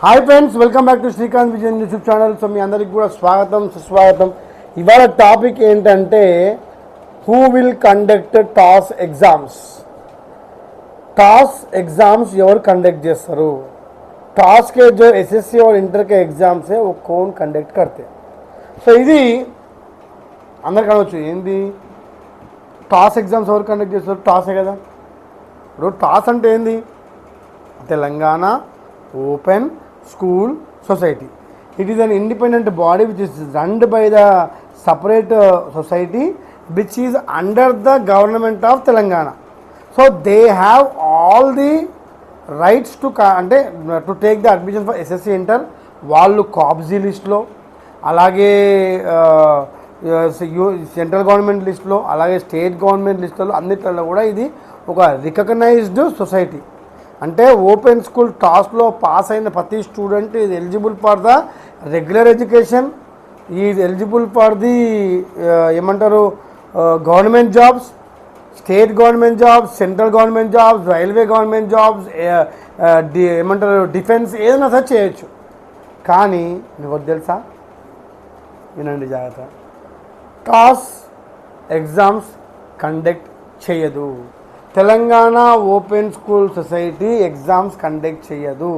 Hi friends, welcome back to Srikanth Vijayan YouTube channel. So మీ అందరికి కూడా స్వాగతం సుస్వాగతం. ఇవాళ టాపిక్ ఏంటంటే who will conduct TOSS exams. TOSS exams ఎవరు కండక్ట్ చేస్తారు? టాస్ के जो एसएससी और इंटर के एग्जाम्स है वो कौन कंडक्ट करते. సో ఇది అందరికి అనవచ్చు, ఏంది టాస్ ఎగ్జామ్స్ ఎవరు కండక్ట్ చేస్తారు? టాసే కదా. ఇప్పుడు టాస్ అంటే ఏంది? Telangana open school society. It is an independent body which is runned by the separate society which is under the government of Telangana. So they have all the rights to అంటే to take the admission for SSC inter. వాళ్ళు కాబ్జీ లిస్ట్లో, అలాగే central government లిస్టులో, అలాగే state government లిస్టులో అన్నిట్లలో కూడా ఇది ఒక రికగ్నైజ్డ్ సొసైటీ. అంటే ఓపెన్ స్కూల్ టాస్లో పాస్ అయిన ప్రతి student is eligible for the regular education, is eligible for the ఏమంటారు government jobs, state government jobs, central government jobs, railway government jobs, ఏమంటారు డిఫెన్స్, ఏదైనా సరే చేయొచ్చు. కానీ మీకు తెలుసా, వినండి జాగ్రత్త, టాస్ ఎగ్జామ్స్ కండక్ట్ చేయదు. Telangana open school society exams conduct చేయదు.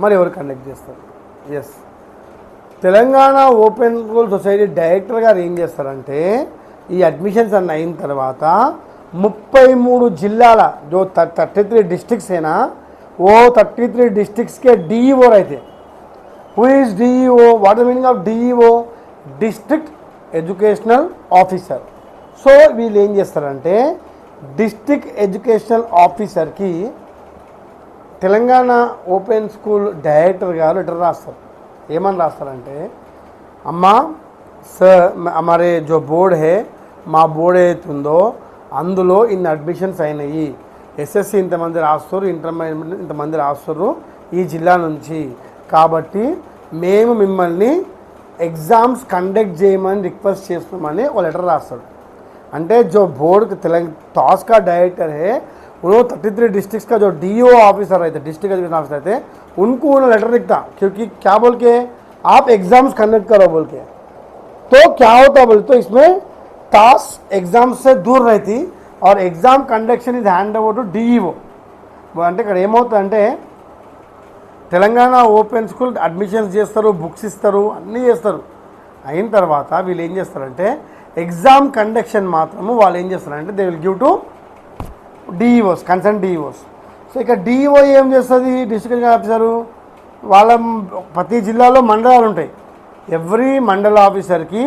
మరి ఎవరు కండక్ట్ చేస్తారు? Yes, Telangana open school society director గారు ఏం చేస్తారంటే, ఈ అడ్మిషన్స్ అన్న అయిన తర్వాత 33 జిల్లాల जो 33 डिस्ट्रिक्ट्स है ना, वो 33 डिस्ट्रिक्ट्स के डीईओ रहते. Who is DEO? What the meaning of DEO? District educational officer. So వీళ్ళు ఏం చేస్తారంటే, డిస్ట్రిక్ట్ ఎడ్యుకేషనల్ ఆఫీసర్కి తెలంగాణ ఓపెన్ స్కూల్ డైరెక్టర్ గారు లెటర్ రాస్తారు. ఏమని రాస్తారంటే, అమ్మా సార్ हमारे जो बोर्ड है, మా బోర్డు ఏదైతుందో అందులో ఇన్ని అడ్మిషన్స్ అయినాయి, ఎస్ఎస్సి ఇంతమంది రాస్తారు, ఇంటర్మీడియట్ ఇంతమంది రాస్తారు ఈ జిల్లా నుంచి, కాబట్టి మేము మిమ్మల్ని ఎగ్జామ్స్ కండక్ట్ చేయమని రిక్వెస్ట్ చేస్తున్నామని ఒక లెటర్ రాస్తాడు. అంటే जो बोर्ड टॉस का डायरेक्टर है, उन्होंने 33 डिस्ट्रिक्ट्स का जो डीओ ऑफिसर रहते, डिस्ट्रिक्ट एजुकेशन ऑफिसर रहते, उनको उन्होंने लेटर लिखता, क्योंकि क्या बोल के आप एग्जाम्स कंडक्ट करो बोल के. तो क्या होता बोल तो इसमें टास एग्जाम से दूर रहती और exam conduction is hand over to DEO. అంటే ఇక్కడ ఏమవుతుందంటే, తెలంగాణ ఓపెన్ స్కూల్ అడ్మిషన్స్ చేస్తారు, బుక్స్ ఇస్తారు, అన్నీ చేస్తారు. అయిన తర్వాత వీళ్ళు ఏం చేస్తారంటే, ఎగ్జామ్ కండక్షన్ మాత్రము వాళ్ళు ఏం చేస్తారంటే they will give to DEOs, concern DEOs. So ఇక్కడ డిఈఓ ఏం చేస్తుంది? District education officer. వాళ్ళ ప్రతి జిల్లాలో మండలాలు ఉంటాయి. ఎవ్రీ మండల ఆఫీసర్కి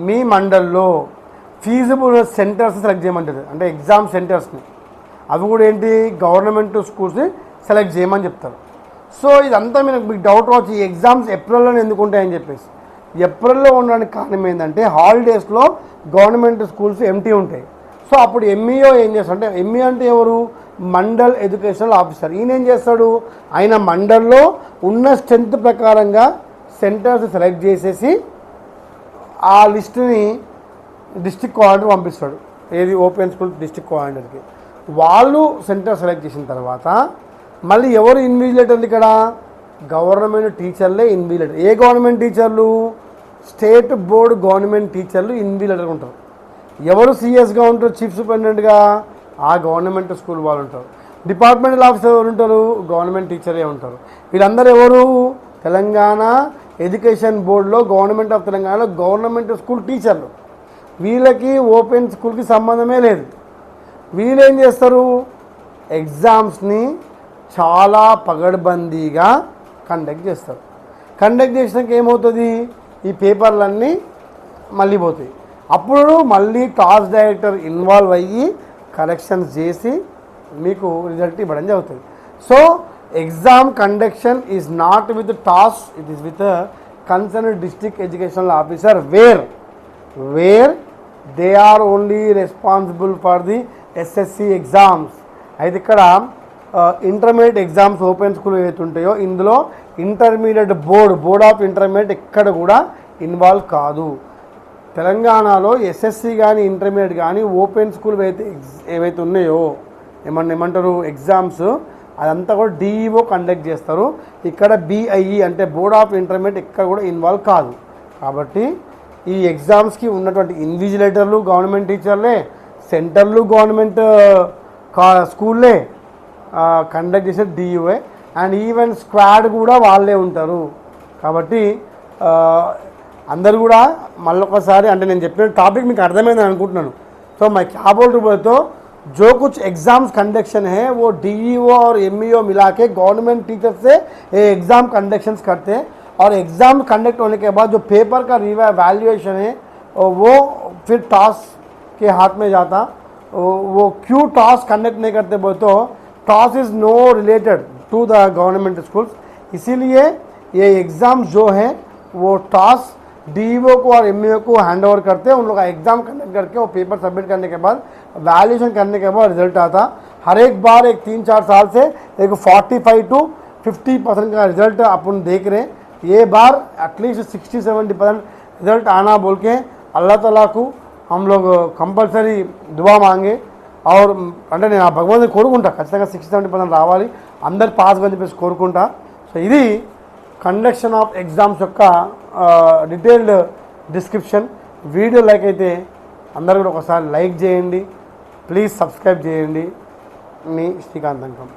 మీ మండల్లో ఫీజిబుల్ సెంటర్స్ సెలెక్ట్ చేయమంటారు, అంటే ఎగ్జామ్ సెంటర్స్ని. అవి కూడా ఏంటి, గవర్నమెంట్ స్కూల్స్ని సెలెక్ట్ చేయమని చెప్తారు. సో ఇదంతా మీకు డౌట్ రావచ్చు, ఈ ఎగ్జామ్స్ ఏప్రిల్లోనే ఎందుకు ఉంటాయని చెప్పేసి. ఏప్రిల్లో ఉండడానికి కారణం ఏంటంటే, హాలిడేస్లో గవర్నమెంట్ స్కూల్స్ ఎంటీ ఉంటాయి. సో అప్పుడు ఎంఈఓ ఏం చేస్తాడు అంటే, ఎంఈఓ అంటే ఎవరు? Mandal educational officer. ఈయన ఏం చేస్తాడు, ఆయన మండల్లో ఉన్న స్ట్రెంత్ ప్రకారంగా సెంటర్స్ సెలెక్ట్ చేసేసి ఆ లిస్టుని డిస్ట్రిక్ట్ కోఆర్డినేటర్ పంపిస్తాడు. ఏది? ఓపెన్ స్కూల్ డిస్ట్రిక్ట్ కోఆర్డినేటర్కి. వాళ్ళు సెంటర్ సెలెక్ట్ చేసిన తర్వాత మళ్ళీ ఎవరు ఇన్విజిలేటర్లు? ఇక్కడ గవర్నమెంట్ టీచర్లే ఇన్విజిలేటర్. ఏ గవర్నమెంట్ టీచర్లు? స్టేట్ బోర్డు గవర్నమెంట్ టీచర్లు ఇన్విజిలేటర్గా ఉంటారు. ఎవరు సిఎస్గా ఉంటారు? చీఫ్ సూపరింటెండెంట్గా ఆ గవర్నమెంట్ స్కూల్ వాళ్ళు ఉంటారు. డిపార్ట్మెంటల్ ఆఫీసర్ ఎవరు ఉంటారు? గవర్నమెంట్ టీచరే ఉంటారు. వీళ్ళందరూ ఎవరు? తెలంగాణ ఎడ్యుకేషన్ బోర్డులో గవర్నమెంట్ ఆఫ్ తెలంగాణలో గవర్నమెంట్ స్కూల్ టీచర్లు. వీళ్ళకి ఓపెన్ స్కూల్కి సంబంధమే లేదు. వీళ్ళు ఏం చేస్తారు? ఎగ్జామ్స్ని చాలా పగడ్బందీగా కండక్ట్ చేస్తారు. కండక్ట్ చేసినాక ఏమవుతుంది, ఈ పేపర్లన్నీ మళ్ళీ పోతాయి. అప్పుడు మళ్ళీ టాస్ డైరెక్టర్ ఇన్వాల్వ్ అయ్యి కరెక్షన్స్ చేసి మీకు రిజల్ట్ ఇవ్వడం జరుగుతుంది. So exam conduction is not with TOSS, it is with concern district educational officer where they are only responsible for the SSC exams. అయితే ఇక్కడ ఇంటర్మీడియట్ ఎగ్జామ్స్ ఓపెన్ స్కూల్ ఏవైతే ఉంటాయో ఇందులో ఇంటర్మీడియట్ బోర్డ్ ఆఫ్ ఇంటర్మీడియట్ ఎక్కడ కూడా involve కాదు. తెలంగాణలో SSC కానీ ఇంటర్మీడియట్ కానీ ఓపెన్ స్కూల్ ఏవైతే ఉన్నాయో ఏమంటారు ఎగ్జామ్స్, అదంతా కూడా డిఈఓ కండక్ట్ చేస్తారు. ఇక్కడ బిఐఈ అంటే బోర్డ్ ఆఫ్ ఇంటర్మీడియట్ ఇక్కడ కూడా ఇన్వాల్వ్ కాదు. కాబట్టి ఈ ఎగ్జామ్స్కి ఉన్నటువంటి ఇన్విజిలేటర్లు గవర్నమెంట్ టీచర్లే, సెంటర్లు గవర్నమెంట్ స్కూల్లే కండక్ట్ చేసే డిఈఓ, అండ్ ఈవెన్ స్క్వాడ్ కూడా వాళ్ళే ఉంటారు. కాబట్టి అందరు కూడా మళ్ళొకసారి అంటే నేను చెప్పిన టాపిక్ మీకు అర్థమైందని అనుకుంటున్నాను. तो मैं क्या बोल रहा हूँ, तो जो कुछ एग्ज़ाम्स कंडक्शन है वो डीईओ और एमईओ मिला के गवर्नमेंट टीचर से ये एग्ज़ाम कंडक्शंस करते हैं, और एग्ज़ाम कंडक्ट होने के बाद जो पेपर का वैल्यूएशन है वो फिर टॉस के हाथ में जाता. वो क्यों टॉस कंडक्ट नहीं करते बोल तो TOSS is no related to the government schools, इसीलिए ये एग्ज़ाम जो है वो टॉस डीईओ को और एमईओ को हैंड ओवर करते हैं. उन लोग का एग्ज़ाम कंडक्ट करके वो पेपर सबमिट करने के बाद वैल्यूएशन करने के बाद रिजल्ट आता. हर एक बार एक 3-4 साल से एक 45 to 50% का रिजल्ट अपन देख रहे हैं. ये बार एटलीस्ट 60-70% रिजल्ट आना बोल के अल्लाह ताला को हम लोग कंपल्सरी दुआ मांगे. और అంటే నేను ఆ భగవంతుని కోరుకుంటా ఖచ్చితంగా 60-70% రావాలి, అందరు పాస్ అని చెప్పేసి కోరుకుంటా. సో ఇది కండక్షన్ ఆఫ్ ఎగ్జామ్స్ యొక్క డీటెయిల్డ్ డిస్క్రిప్షన్. వీడియో లైక్ అయితే అందరూ కూడా ఒకసారి లైక్ చేయండి, ప్లీజ్ సబ్స్క్రైబ్ చేయండి. మీ శ్రీకాంత్ అంకం.